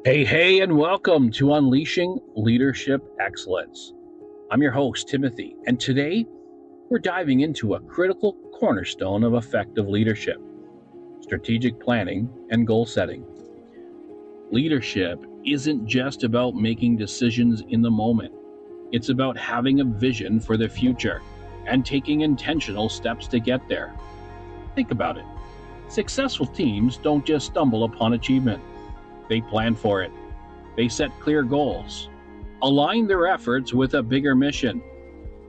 Hey, and welcome to Unleashing Leadership Excellence. I'm your host, Timothy, and today we're diving into a critical cornerstone of effective leadership: strategic planning and goal setting. Leadership isn't just about making decisions in the moment, it's about having a vision for the future and taking intentional steps to get there. Think about it. Successful teams don't just stumble upon achievement, they plan for it. They set clear goals, align their efforts with a bigger mission,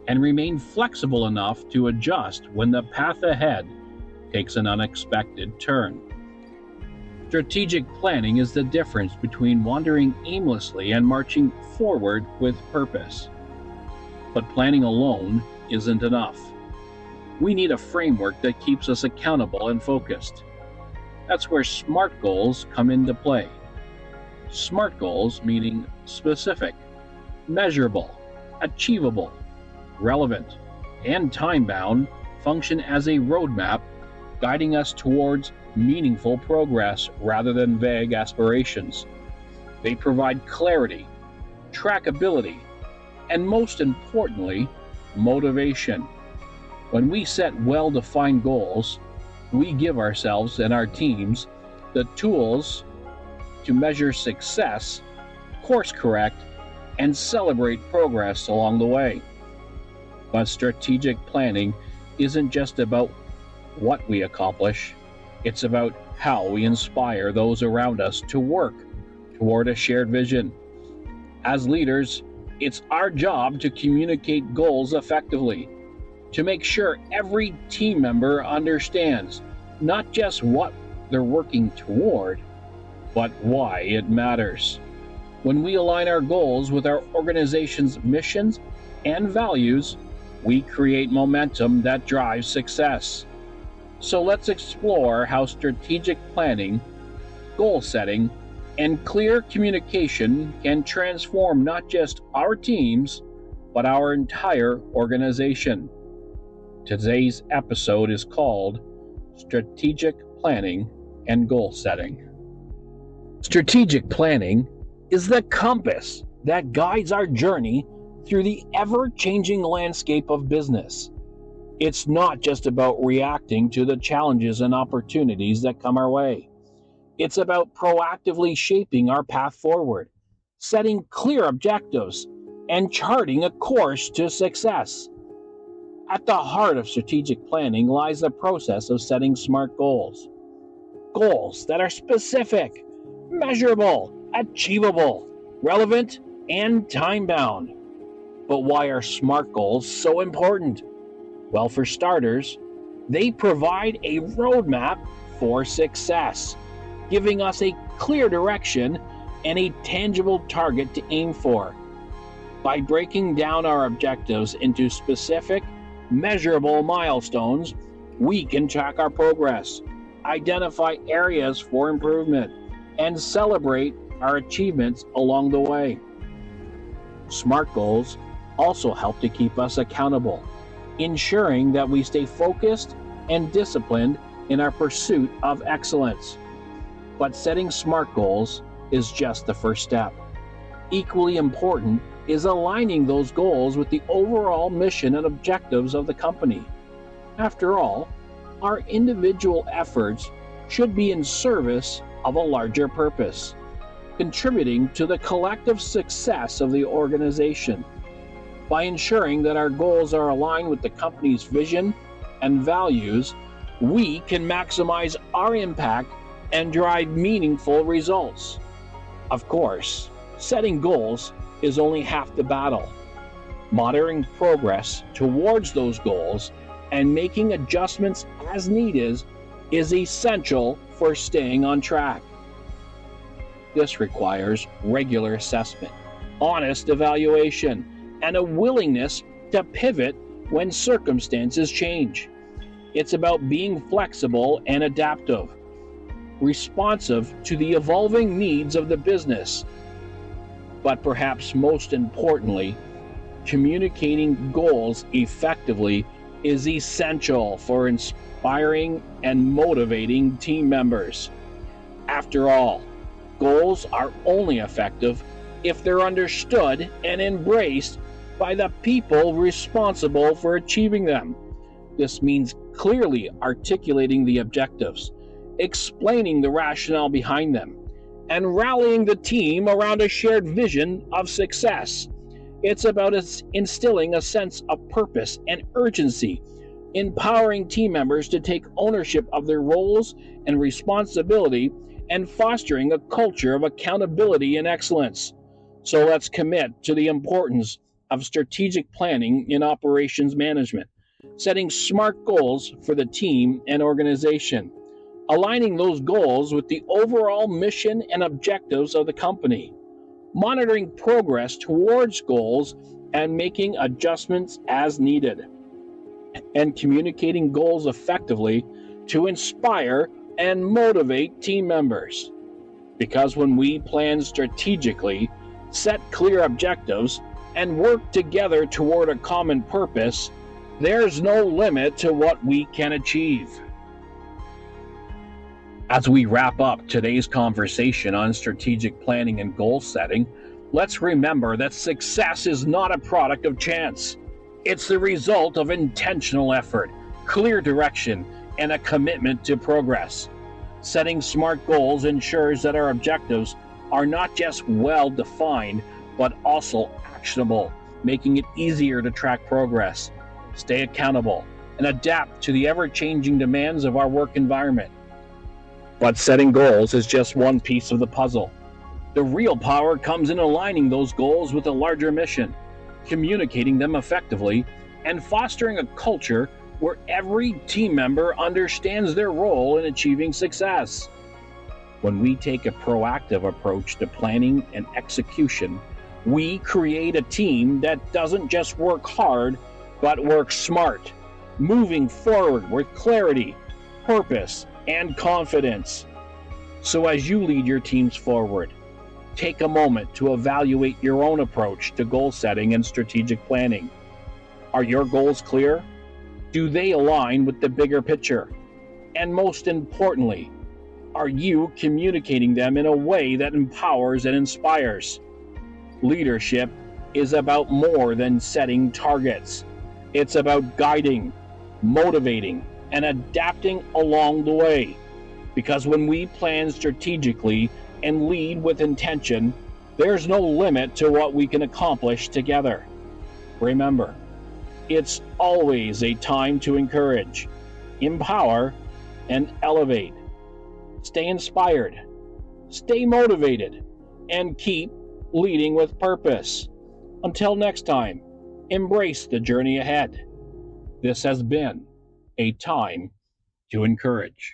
and remain flexible enough to adjust when the path ahead takes an unexpected turn. Strategic planning is the difference between wandering aimlessly and marching forward with purpose. But planning alone isn't enough. We need a framework that keeps us accountable and focused. That's where SMART goals come into play. SMART goals meaning specific, measurable, achievable, relevant, and time-bound function as a roadmap guiding us towards meaningful progress rather than vague aspirations. They provide clarity, trackability, and most importantly, motivation. When we set well-defined goals, we give ourselves and our teams the tools to measure success, course correct, and celebrate progress along the way. But strategic planning isn't just about what we accomplish, it's about how we inspire those around us to work toward a shared vision. As leaders, it's our job to communicate goals effectively, to make sure every team member understands not just what they're working toward, but why it matters. When we align our goals with our organization's missions and values, we create momentum that drives success. So let's explore how strategic planning, goal setting, and clear communication can transform not just our teams, but our entire organization. Today's episode is called Strategic Planning and Goal Setting. Strategic planning is the compass that guides our journey through the ever-changing landscape of business. It's not just about reacting to the challenges and opportunities that come our way. It's about proactively shaping our path forward, setting clear objectives, and charting a course to success. At the heart of strategic planning lies the process of setting SMART goals. Goals that are specific, measurable, achievable, relevant, and time-bound. But why are SMART goals so important? Well, for starters, they provide a roadmap for success, giving us a clear direction and a tangible target to aim for. By breaking down our objectives into specific, measurable milestones, we can track our progress, identify areas for improvement, and celebrate our achievements along the way. SMART goals also help to keep us accountable, ensuring that we stay focused and disciplined in our pursuit of excellence. But setting SMART goals is just the first step. Equally important is aligning those goals with the overall mission and objectives of the company. After all, our individual efforts should be in service of a larger purpose, contributing to the collective success of the organization. By ensuring that our goals are aligned with the company's vision and values, we can maximize our impact and drive meaningful results. Of course, setting goals is only half the battle. Monitoring progress towards those goals and making adjustments as needed is essential for staying on track. This requires regular assessment, honest evaluation, and a willingness to pivot when circumstances change. It's about being flexible and adaptive, responsive to the evolving needs of the business. But perhaps most importantly, communicating goals effectively is essential for inspiring and motivating team members. After all, Goals are only effective if they're understood and embraced by the people responsible for achieving them. This means clearly articulating the objectives, explaining the rationale behind them, and rallying the team around a shared vision of success. It's about instilling a sense of purpose and urgency, empowering team members to take ownership of their roles and responsibility, and fostering a culture of accountability and excellence. So let's commit to the importance of strategic planning in operations management, setting smart goals for the team and organization, aligning those goals with the overall mission and objectives of the company, monitoring progress towards goals and making adjustments as needed, and communicating goals effectively to inspire and motivate team members. Because when we plan strategically, set clear objectives, and work together toward a common purpose, there's no limit to what we can achieve. As we wrap up today's conversation on strategic planning and goal setting, let's remember that success is not a product of chance. It's the result of intentional effort, clear direction, and a commitment to progress. Setting smart goals ensures that our objectives are not just well defined, but also actionable, making it easier to track progress, stay accountable, and adapt to the ever-changing demands of our work environment. But setting goals is just one piece of the puzzle. The real power comes in aligning those goals with a larger mission, communicating them effectively, and fostering a culture where every team member understands their role in achieving success. When we take a proactive approach to planning and execution, we create a team that doesn't just work hard, but works smart, moving forward with clarity, purpose, and confidence. So as you lead your teams forward, take a moment to evaluate your own approach to goal setting and strategic planning. Are your goals clear? Do they align with the bigger picture? And most importantly, are you communicating them in a way that empowers and inspires? Leadership is about more than setting targets. It's about guiding, motivating, and adapting along the way. Because when we plan strategically and lead with intention, there's no limit to what we can accomplish together. Remember, it's always a time to encourage, empower, and elevate. Stay inspired, stay motivated, and keep leading with purpose. Until next time, embrace the journey ahead. This has been a time to encourage.